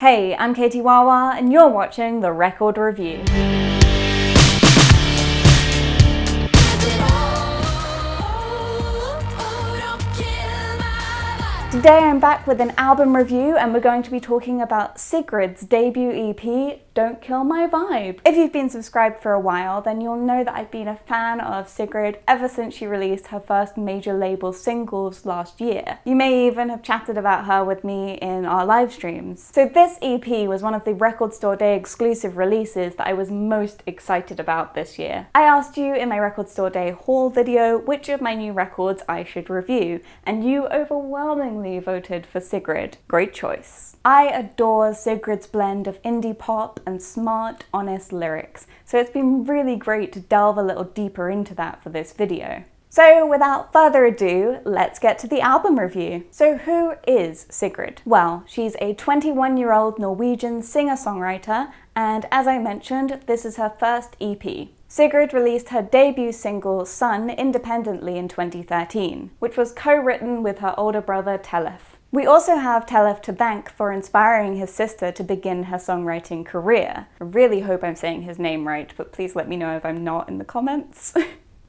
Hey, I'm Catiewahwah and you're watching The Record Review. Today I'm back with an album review and we're going to be talking about Sigrid's debut EP, Don't Kill My Vibe. If you've been subscribed for a while, then you'll know that I've been a fan of Sigrid ever since she released her first major label singles last year. You may even have chatted about her with me in our live streams. So this EP was one of the Record Store Day exclusive releases that I was most excited about this year. I asked you in my Record Store Day haul video which of my new records I should review, and you overwhelmingly voted for Sigrid. Great choice. I adore Sigrid's blend of indie pop and smart, honest lyrics, so it's been really great to delve a little deeper into that for this video. So without further ado, let's get to the album review. So who is Sigrid? Well, she's a 21-year-old Norwegian singer-songwriter, and as I mentioned, this is her first EP. Sigrid released her debut single, Sun, independently in 2013, which was co-written with her older brother, Tellef. We also have Tellef to thank for inspiring his sister to begin her songwriting career. I really hope I'm saying his name right, but please let me know if I'm not in the comments.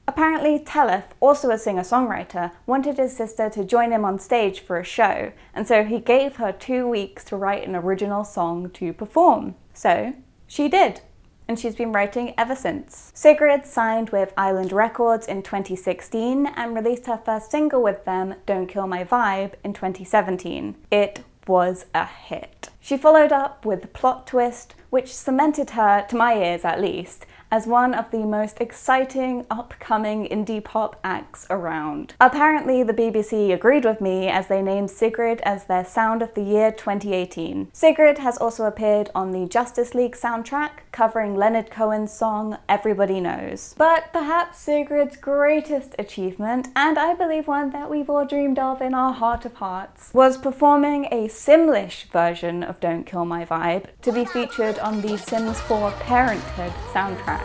Apparently, Tellef, also a singer-songwriter, wanted his sister to join him on stage for a show, and so he gave her 2 weeks to write an original song to perform. So, she did. And she's been writing ever since. Sigrid signed with Island Records in 2016 and released her first single with them, Don't Kill My Vibe, in 2017. It was a hit. She followed up with Plot Twist, which cemented her, to my ears at least, as one of the most exciting upcoming indie pop acts around. Apparently the BBC agreed with me as they named Sigrid as their Sound of the Year 2018. Sigrid has also appeared on the Justice League soundtrack, covering Leonard Cohen's song Everybody Knows. But perhaps Sigrid's greatest achievement, and I believe one that we've all dreamed of in our heart of hearts, was performing a Simlish version of Don't Kill My Vibe to be featured on the Sims 4 Parenthood soundtrack.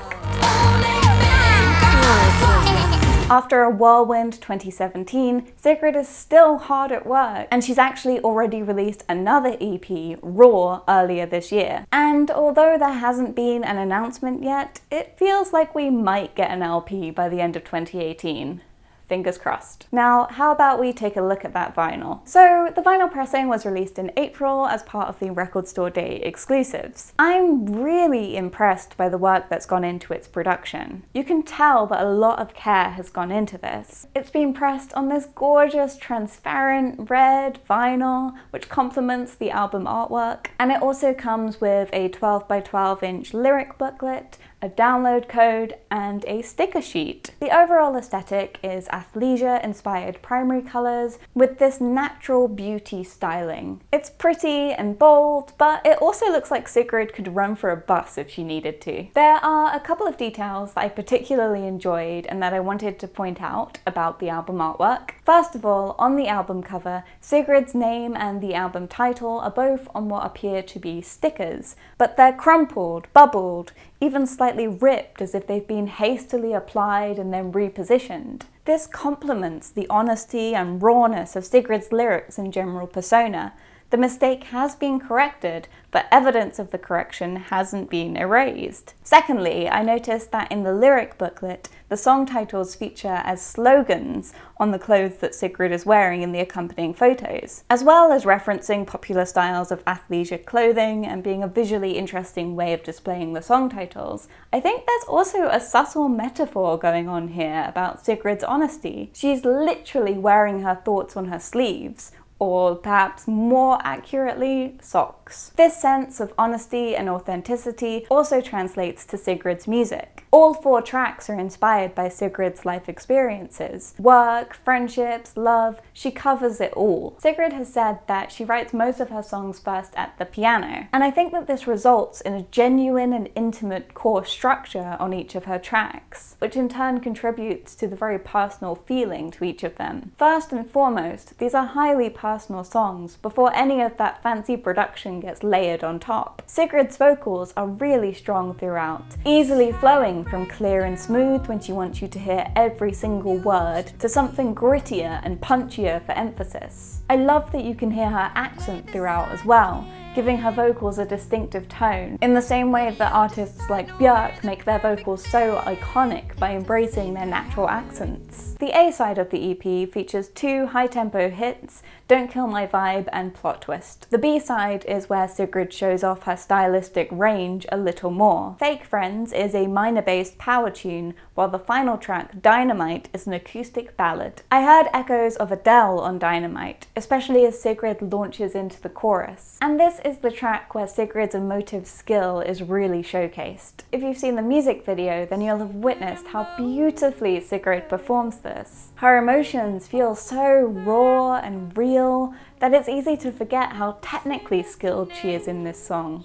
After a whirlwind 2017, Sigrid is still hard at work, and she's actually already released another EP, Raw, earlier this year. And although there hasn't been an announcement yet, it feels like we might get an LP by the end of 2018. Fingers crossed. Now, how about we take a look at that vinyl? So, the vinyl pressing was released in April as part of the Record Store Day exclusives. I'm really impressed by the work that's gone into its production. You can tell that a lot of care has gone into this. It's been pressed on this gorgeous transparent red vinyl, which complements the album artwork, and it also comes with a 12 by 12 inch lyric booklet, a download code, and a sticker sheet. The overall aesthetic is athleisure-inspired primary colours with this natural beauty styling. It's pretty and bold, but it also looks like Sigrid could run for a bus if she needed to. There are a couple of details that I particularly enjoyed and that I wanted to point out about the album artwork. First of all, on the album cover, Sigrid's name and the album title are both on what appear to be stickers, but they're crumpled, bubbled, even slightly ripped as if they've been hastily applied and then repositioned. This complements the honesty and rawness of Sigrid's lyrics and general persona. The mistake has been corrected, but evidence of the correction hasn't been erased. Secondly, I noticed that in the lyric booklet, the song titles feature as slogans on the clothes that Sigrid is wearing in the accompanying photos, as well as referencing popular styles of athleisure clothing and being a visually interesting way of displaying the song titles. I think there's also a subtle metaphor going on here about Sigrid's honesty. She's literally wearing her thoughts on her sleeves, or perhaps more accurately, socks. This sense of honesty and authenticity also translates to Sigrid's music. All 4 tracks are inspired by Sigrid's life experiences. Work, friendships, love, she covers it all. Sigrid has said that she writes most of her songs first at the piano, and I think that this results in a genuine and intimate core structure on each of her tracks, which in turn contributes to the very personal feeling to each of them. First and foremost, these are highly personal songs before any of that fancy production gets layered on top. Sigrid's vocals are really strong throughout, easily flowing from clear and smooth when she wants you to hear every single word to something grittier and punchier for emphasis. I love that you can hear her accent throughout as well. giving her vocals a distinctive tone, in the same way that artists like Björk make their vocals so iconic by embracing their natural accents. The A side of the EP features two high-tempo hits, Don't Kill My Vibe and Plot Twist. The B side is where Sigrid shows off her stylistic range a little more. Fake Friends is a minor-based power tune, while the final track, Dynamite, is an acoustic ballad. I heard echoes of Adele on Dynamite, especially as Sigrid launches into the chorus. And this is the track where Sigrid's emotive skill is really showcased. If you've seen the music video, then you'll have witnessed how beautifully Sigrid performs this. Her emotions feel so raw and real that it's easy to forget how technically skilled she is in this song.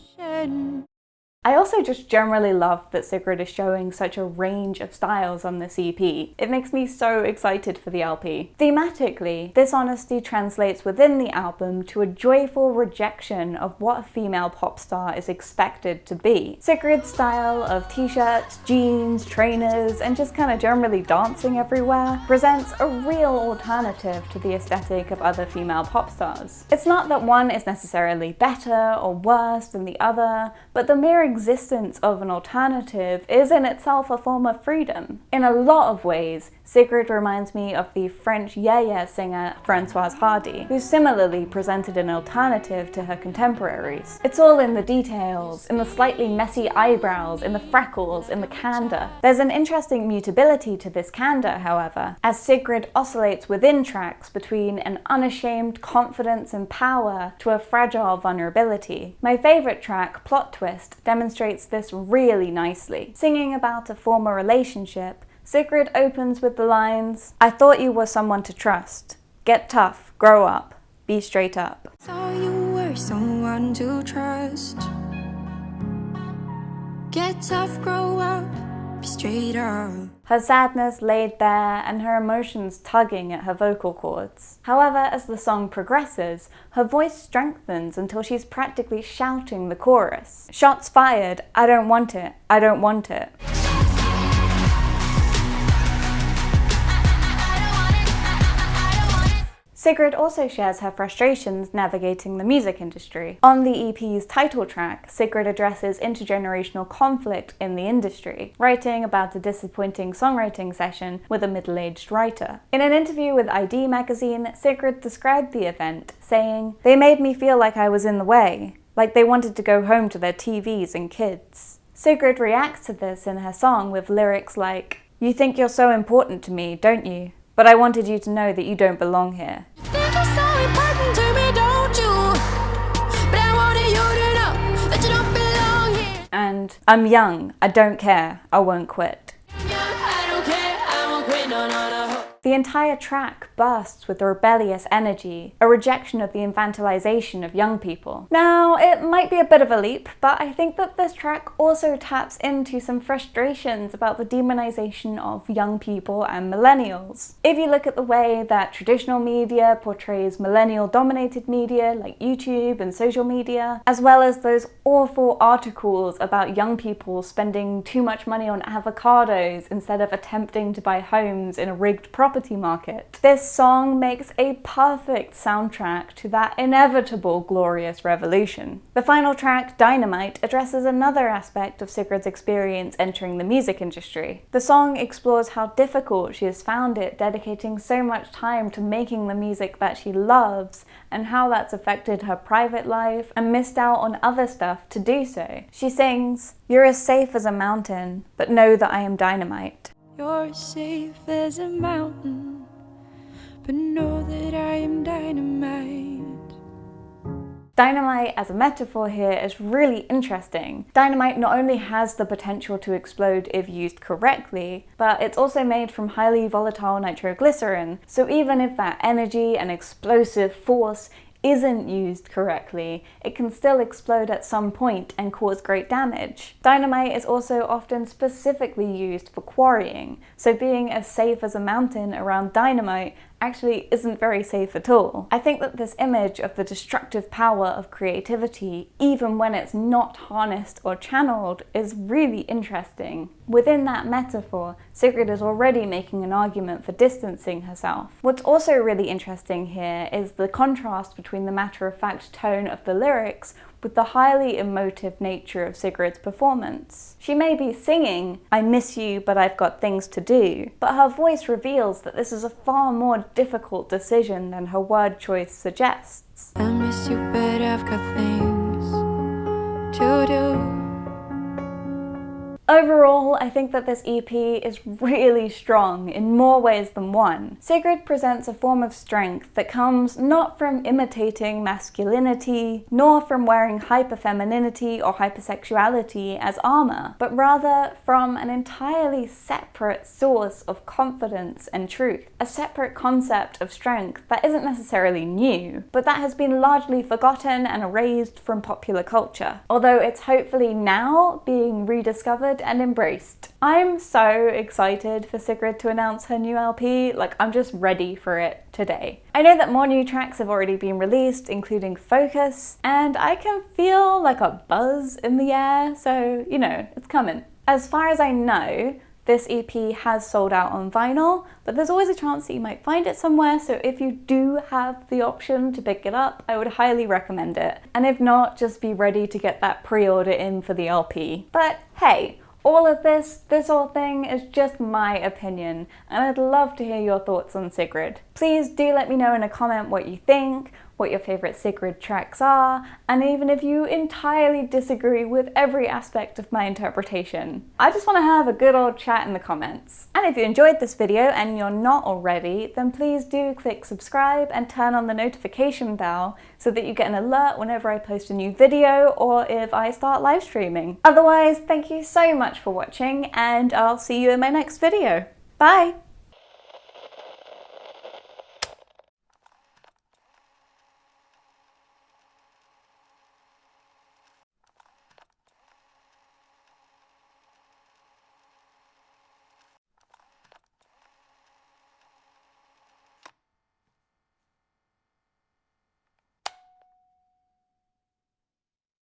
I also just generally love that Sigrid is showing such a range of styles on this EP. It makes me so excited for the LP. Thematically, this honesty translates within the album to a joyful rejection of what a female pop star is expected to be. Sigrid's style of t-shirts, jeans, trainers, and just kind of generally dancing everywhere presents a real alternative to the aesthetic of other female pop stars. It's not that one is necessarily better or worse than the other, but the mere existence of an alternative is in itself a form of freedom. In a lot of ways, Sigrid reminds me of the French yeah singer Françoise Hardy, who similarly presented an alternative to her contemporaries. It's all in the details, in the slightly messy eyebrows, in the freckles, in the candor. There's an interesting mutability to this candor, however, as Sigrid oscillates within tracks between an unashamed confidence and power to a fragile vulnerability. My favorite track, Plot Twist, demonstrates this really nicely. Singing about a former relationship, Sigrid opens with the lines, "I thought you were someone to trust. Get tough, grow up, be straight up." Thought you were someone to trust. Get tough, grow up, be straight up. Her sadness laid bare and her emotions tugging at her vocal cords. However, as the song progresses, her voice strengthens until she's practically shouting the chorus. Shots fired, I don't want it, I don't want it. Sigrid also shares her frustrations navigating the music industry. On the EP's title track, Sigrid addresses intergenerational conflict in the industry, writing about a disappointing songwriting session with a middle-aged writer. In an interview with ID magazine, Sigrid described the event, saying, "They made me feel like I was in the way, like they wanted to go home to their TVs and kids." Sigrid reacts to this in her song with lyrics like, "You think you're so important to me, don't you? But I wanted you to know that you don't belong here." Think you're so important to me, don't you? But I wanted you to know that you don't belong here. And "I'm young, I don't care, I won't quit." I don't care, I won't quit, no, no, no. The entire track bursts with rebellious energy, a rejection of the infantilization of young people. Now, it might be a bit of a leap, but I think that this track also taps into some frustrations about the demonization of young people and millennials. If you look at the way that traditional media portrays millennial-dominated media like YouTube and social media, as well as those awful articles about young people spending too much money on avocados instead of attempting to buy homes in a rigged property market. This song makes a perfect soundtrack to that inevitable glorious revolution. The final track, Dynamite, addresses another aspect of Sigrid's experience entering the music industry. The song explores how difficult she has found it dedicating so much time to making the music that she loves, and how that's affected her private life and missed out on other stuff to do so. She sings, "You're as safe as a mountain, but know that I am dynamite." You're safe as a mountain, but know that I am dynamite. Dynamite as a metaphor here is really interesting. Dynamite not only has the potential to explode if used correctly, but it's also made from highly volatile nitroglycerin, so even if that energy and explosive force isn't used correctly, it can still explode at some point and cause great damage. Dynamite is also often specifically used for quarrying, so being as safe as a mountain around dynamite actually isn't very safe at all. I think that this image of the destructive power of creativity, even when it's not harnessed or channeled, is really interesting. Within that metaphor, Sigrid is already making an argument for distancing herself. What's also really interesting here is the contrast between the matter-of-fact tone of the lyrics with the highly emotive nature of Sigrid's performance. She may be singing, "I miss you, but I've got things to do," but her voice reveals that this is a far more difficult decision than her word choice suggests. I miss you, but I've got things to do. Overall, I think that this EP is really strong in more ways than one. Sigrid presents a form of strength that comes not from imitating masculinity, nor from wearing hyperfemininity or hypersexuality as armor, but rather from an entirely separate source of confidence and truth. A separate concept of strength that isn't necessarily new, but that has been largely forgotten and erased from popular culture, although it's hopefully now being rediscovered and embraced. I'm so excited for Sigrid to announce her new LP, like I'm just ready for it today. I know that more new tracks have already been released, including Focus, and I can feel like a buzz in the air, so you know, it's coming. As far as I know, this EP has sold out on vinyl, but there's always a chance that you might find it somewhere, so if you do have the option to pick it up, I would highly recommend it. And if not, just be ready to get that pre-order in for the LP. But hey, all of this whole thing is just my opinion, and I'd love to hear your thoughts on Sigrid. Please do let me know in a comment what you think, what your favourite Sigrid tracks are, and even if you entirely disagree with every aspect of my interpretation. I just want to have a good old chat in the comments. And if you enjoyed this video and you're not already, then please do click subscribe and turn on the notification bell so that you get an alert whenever I post a new video or if I start live streaming. Otherwise, thank you so much for watching, and I'll see you in my next video. Bye!